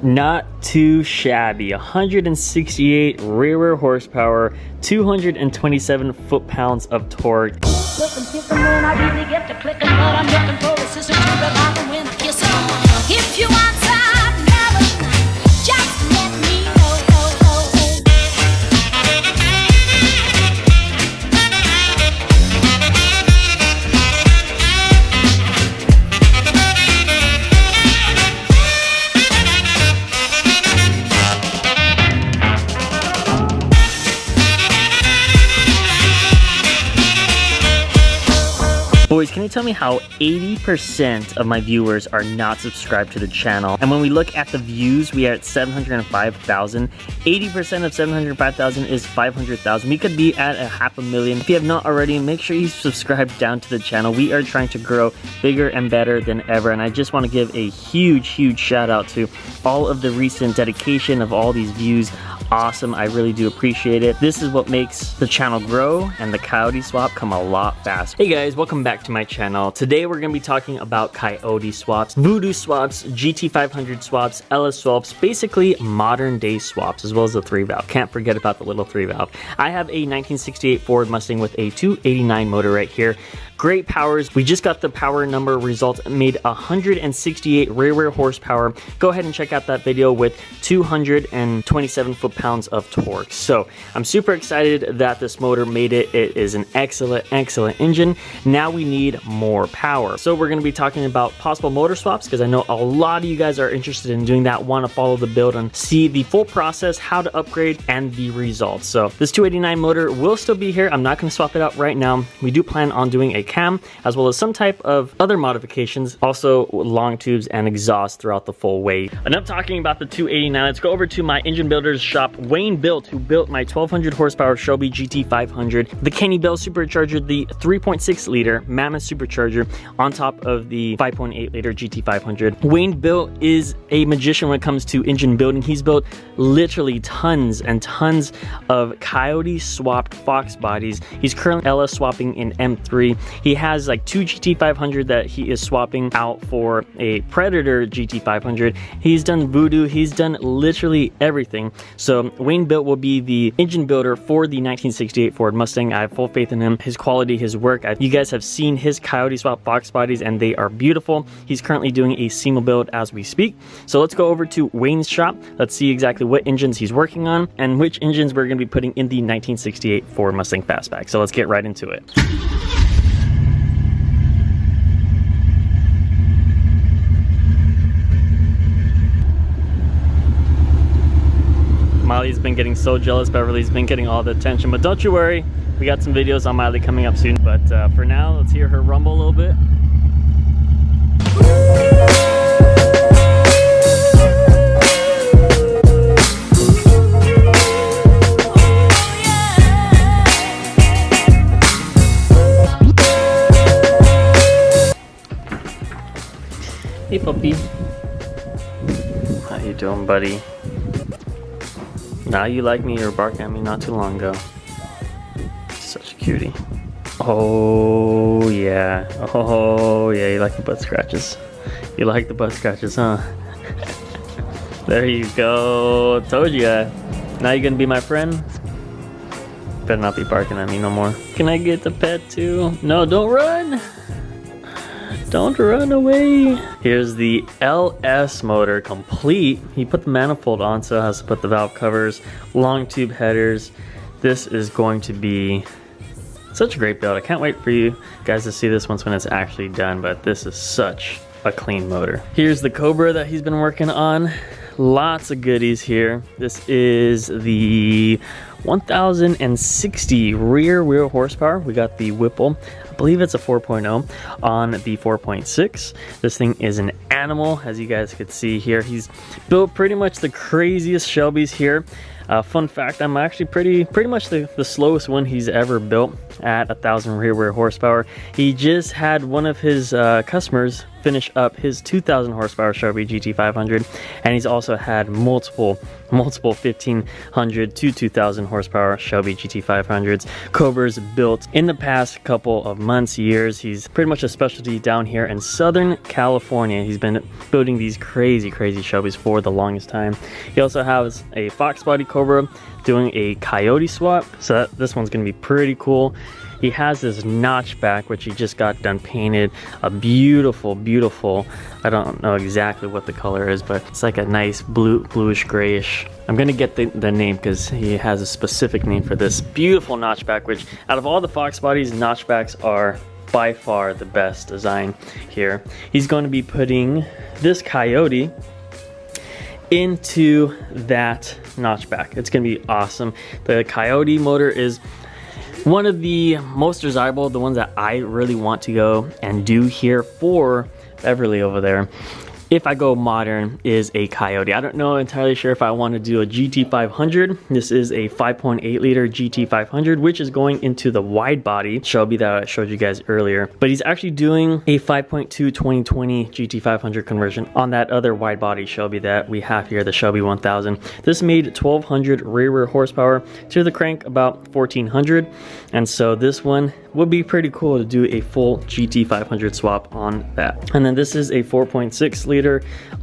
Not too shabby. 168 rear horsepower, 227 foot-pounds of torque. If you want some love, just let me know. Boys, can you tell me how 80% of my viewers are not subscribed to the channel? And when we look at the views, we are at 705,000. 80% of 705,000 is 500,000. We could be at 500,000. If you have not already, make sure you subscribe down to the channel. We are trying to grow bigger and better than ever. And I just want to give a huge shout out to all of the recent dedication of all these views. Awesome, I really do appreciate it. This is what makes the channel grow and the Coyote swap come a lot faster. Hey guys, welcome back to my channel. Today we're gonna be talking about Coyote swaps, Voodoo swaps, GT500 swaps, LS swaps, basically modern day swaps, as well as the 3-valve. Can't forget about the little 3-valve. I have a 1968 Ford Mustang with a 289 motor right here. Great powers. We just got the power number results, made 168 rear horsepower. Go ahead and check out that video with 227 foot-pounds of torque. So I'm super excited that this motor made it. It is an excellent engine. Now we need more power. So we're going to be talking about possible motor swaps, because I know a lot of you guys are interested in doing that, want to follow the build and see the full process, how to upgrade, and the results. So this 289 motor will still be here. I'm not going to swap it out right now. We do plan on doing a cam, as well as some type of other modifications, also long tubes and exhaust throughout the full way. Enough talking about the 289. Let's go over to my engine builder's shop, Wayne Built, who built my 1200 horsepower Shelby GT500, the Kenne supercharger, the 3.6 liter Mammoth supercharger on top of the 5.8 liter GT500. Wayne Built is a magician when it comes to engine building. He's built literally tons and tons of Coyote swapped Fox bodies. He's currently LS swapping in M3. He has like 2 GT500 that he is swapping out for a Predator GT500. He's done Voodoo. He's done literally everything. So Wayne Built will be the engine builder for the 1968 Ford Mustang. I have full faith in him, his quality, his work. You guys have seen his Coyote swap Fox bodies and they are beautiful. He's currently doing a SEMA build as we speak. So let's go over to Wayne's shop. Let's see exactly what engines he's working on and which engines we're going to be putting in the 1968 Ford Mustang Fastback. So let's get right into it. Miley's been getting so jealous. Beverly's been getting all the attention, but don't you worry, we got some videos on Miley coming up soon. But for now, let's hear her rumble a little bit. Hey puppy, how you doing, buddy? Now you like me, you were barking at me not too long ago. Such a cutie. Oh yeah, you like the butt scratches. You like the butt scratches, huh? There you go, told you. Now you're gonna be my friend? Better not be barking at me no more. Can I get the pet too? No, don't run! Don't run away. Here's the LS motor complete. He put the manifold on, so it has to put the valve covers, long tube headers. This is going to be such a great build. I can't wait for you guys to see this once when it's actually done, but this is such a clean motor. Here's the Cobra that he's been working on. Lots of goodies here. This is the 1060 rear horsepower. We got the Whipple. I believe it's a 4.0 on the 4.6. This thing is an animal, as you guys could see here. He's built pretty much the craziest Shelbys here. Fun fact, I'm actually pretty much the slowest one he's ever built at 1000 rear horsepower. He just had one of his customers finish up his 2,000 horsepower Shelby GT500, and he's also had multiple 1,500 to 2,000 horsepower Shelby GT500s Cobras built in the past couple of months, years. He's pretty much a specialty down here in Southern California. He's been building these crazy Shelbys for the longest time. He also has a Fox body Cobra doing a Coyote swap, so this one's gonna be pretty cool. He has this notchback, which he just got done painted. A beautiful, I don't know exactly what the color is, but it's like a nice bluish grayish. I'm gonna get the name because he has a specific name for this beautiful notchback, which out of all the Fox bodies, notchbacks are by far the best design here. He's going to be putting this Coyote into that notchback. It's gonna be awesome. The Coyote motor is one of the most desirable, the ones that I really want to go and do here for Beverly over there, if I go modern, is a Coyote. I don't know entirely sure if I want to do a GT500. This is a 5.8 liter GT500, which is going into the wide body Shelby that I showed you guys earlier. But he's actually doing a 5.2 2020 GT500 conversion on that other wide body Shelby that we have here, the Shelby 1000. This made 1,200 rear horsepower to the crank about 1,400. And so this one would be pretty cool to do a full GT500 swap on that. And then this is a 4.6 liter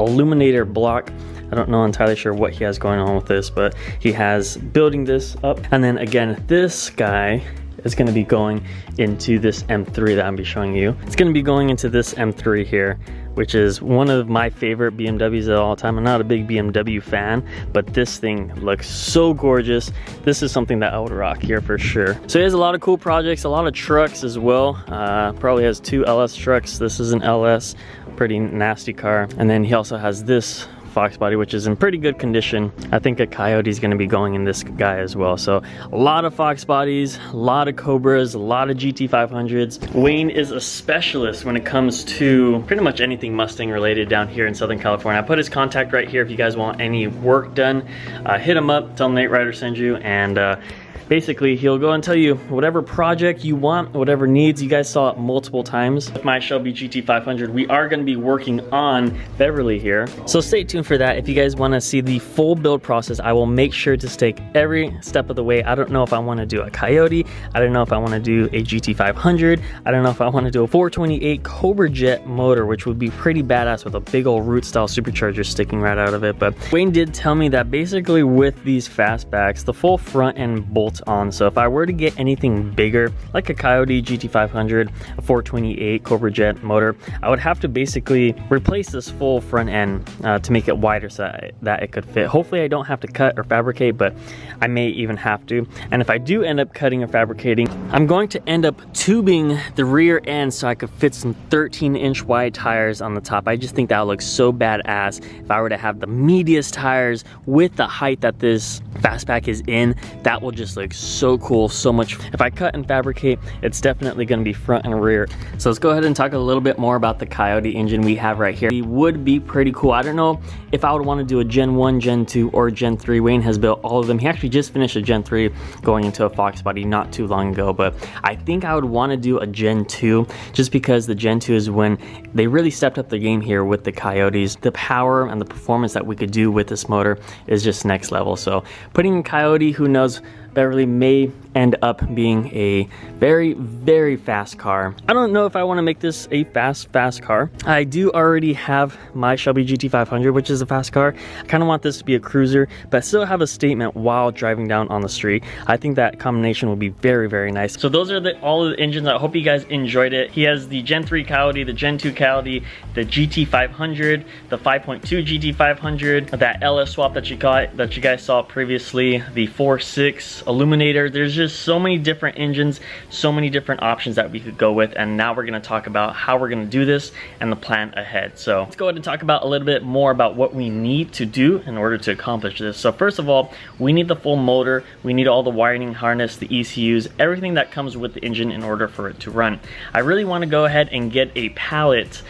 illuminator block. I don't know entirely sure what he has going on with this, but he has building this up. And then again, this guy is going to be going into this M3 that I'm be showing you. It's going to be going into this M3 here, which is one of my favorite BMWs of all time. I'm not a big BMW fan, but this thing looks so gorgeous. This is something that I would rock here for sure. So he has a lot of cool projects, a lot of trucks as well. Probably has 2 LS trucks. This is an LS, pretty nasty car. And then he also has this Fox body, which is in pretty good condition. I think a Coyote is going to be going in this guy as well. So a lot of Fox bodies, a lot of Cobras, a lot of GT500s. Wayne is a specialist when it comes to pretty much anything Mustang related down here in Southern California. I put his contact right here if you guys want any work done. Hit him up, tell him Nate Ryder sent you, and basically he'll go and tell you whatever project you want, whatever needs. You guys saw it multiple times with my Shelby GT500. We are going to be working on Beverly here, so stay tuned for that. If you guys want to see the full build process, I will make sure to take every step of the way. I don't know if I want to do a Coyote, I don't know if I want to do a GT500, I don't know if I want to do a 428 Cobra Jet motor, which would be pretty badass with a big old root style supercharger sticking right out of it. But Wayne did tell me that basically with these fastbacks, the full front end bolt on. So if I were to get anything bigger, like a Coyote GT500, a 428 Cobra Jet motor, I would have to basically replace this full front end to make it wider so that it could fit. Hopefully I don't have to cut or fabricate, but I may even have to. And if I do end up cutting or fabricating, I'm going to end up tubing the rear end so I could fit some 13-inch wide tires on the top. I just think that would look so badass if I were to have the meatiest tires with the height that this fastback is in. That will just look so cool, so much. If I cut and fabricate, it's definitely going to be front and rear. So let's go ahead and talk a little bit more about the Coyote engine we have right here. It would be pretty cool. I don't know if I would want to do a Gen 1, Gen 2, or Gen 3. Wayne has built all of them. He actually just finished a Gen 3 going into a Fox body not too long ago, but I think I would want to do a Gen 2 just because the Gen 2 is when they really stepped up the game here with the Coyotes. The power and the performance that we could do with this motor is just next level. So putting a Coyote, who knows, Beverly may end up being a very fast car. I don't know if I want to make this a fast car. I do already have my Shelby GT500, which is a fast car. I kind of want this to be a cruiser, but still have a statement while driving down on the street. I think that combination will be very nice. So those are all of the engines. I hope you guys enjoyed it. He has the Gen 3 Coyote, the Gen 2 Coyote, the GT500, the 5.2 GT500, that LS swap that you guys saw previously, the 4.6 Illuminator. There's just so many different engines, so many different options that we could go with, and now we're going to talk about how we're going to do this and the plan ahead. So let's go ahead and talk about a little bit more about what we need to do in order to accomplish this. So first of all, we need the full motor, we need all the wiring harness, the ECUs, everything that comes with the engine in order for it to run. I really want to go ahead and get a pallet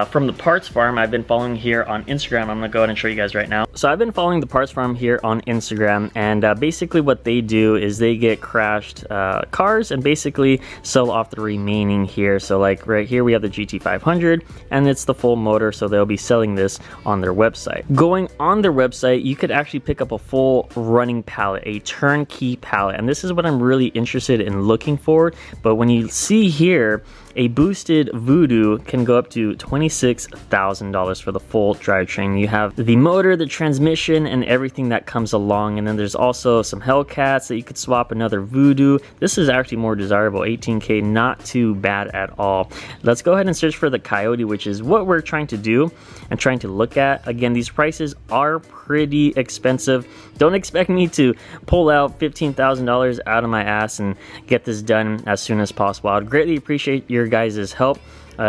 from the Parts Farm I've been following here on Instagram. I'm gonna go ahead and show you guys right now. So I've been following the Parts Farm here on Instagram, and basically what they do do is they get crashed cars and basically sell off the remaining here. So like right here we have the GT500 and it's the full motor, so they'll be selling this on their website. Going on their website, you could actually pick up a full running pallet, a turnkey pallet, and this is what I'm really interested in looking for. But when you see here, a boosted Voodoo can go up to $26,000 for the full drivetrain. You have the motor, the transmission, and everything that comes along. And then there's also some Hellcats that you could swap, another Voodoo. This is actually more desirable, $18K, not too bad at all. Let's go ahead and search for the Coyote, which is what we're trying to do and trying to look at. Again, these prices are pretty expensive. Don't expect me to pull out $15,000 out of my ass and get this done as soon as possible. I'd greatly appreciate your guys' help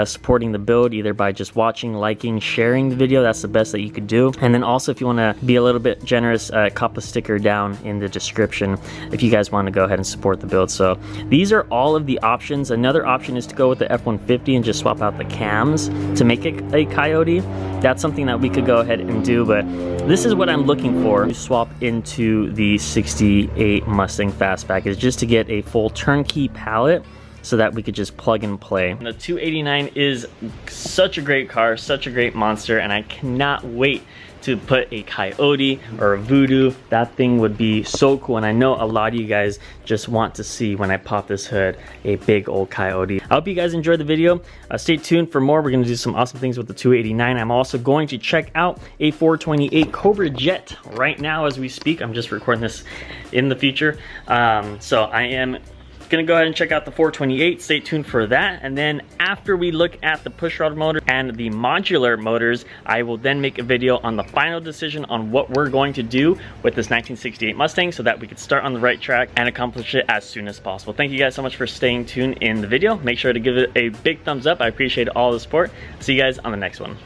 supporting the build, either by just watching, liking, sharing the video. That's the best that you could do. And then also, if you want to be a little bit generous, cop a sticker down in the description if you guys want to go ahead and support the build. So these are all of the options. Another option is to go with the F-150 and just swap out the cams to make it a Coyote. That's something that we could go ahead and do, but this is what I'm looking for to swap into the 68 Mustang Fastback, is just to get a full turnkey pallet so that we could just plug and play. The 289 is such a great car, such a great monster, and I cannot wait to put a Coyote or a Voodoo. That thing would be so cool, and I know a lot of you guys just want to see, when I pop this hood, a big old Coyote. I hope you guys enjoyed the video. Stay tuned for more. We're gonna do some awesome things with the 289. I'm also going to check out a 428 Cobra Jet right now as we speak. I'm just recording this in the future. So I am gonna go ahead and check out the 428. Stay tuned for that. And then after we look at the pushrod motor and the modular motors, I will then make a video on the final decision on what we're going to do with this 1968 Mustang so that we can start on the right track and accomplish it as soon as possible. Thank you guys so much for staying tuned in the video. Make sure to give it a big thumbs up. I appreciate all the support. See you guys on the next one.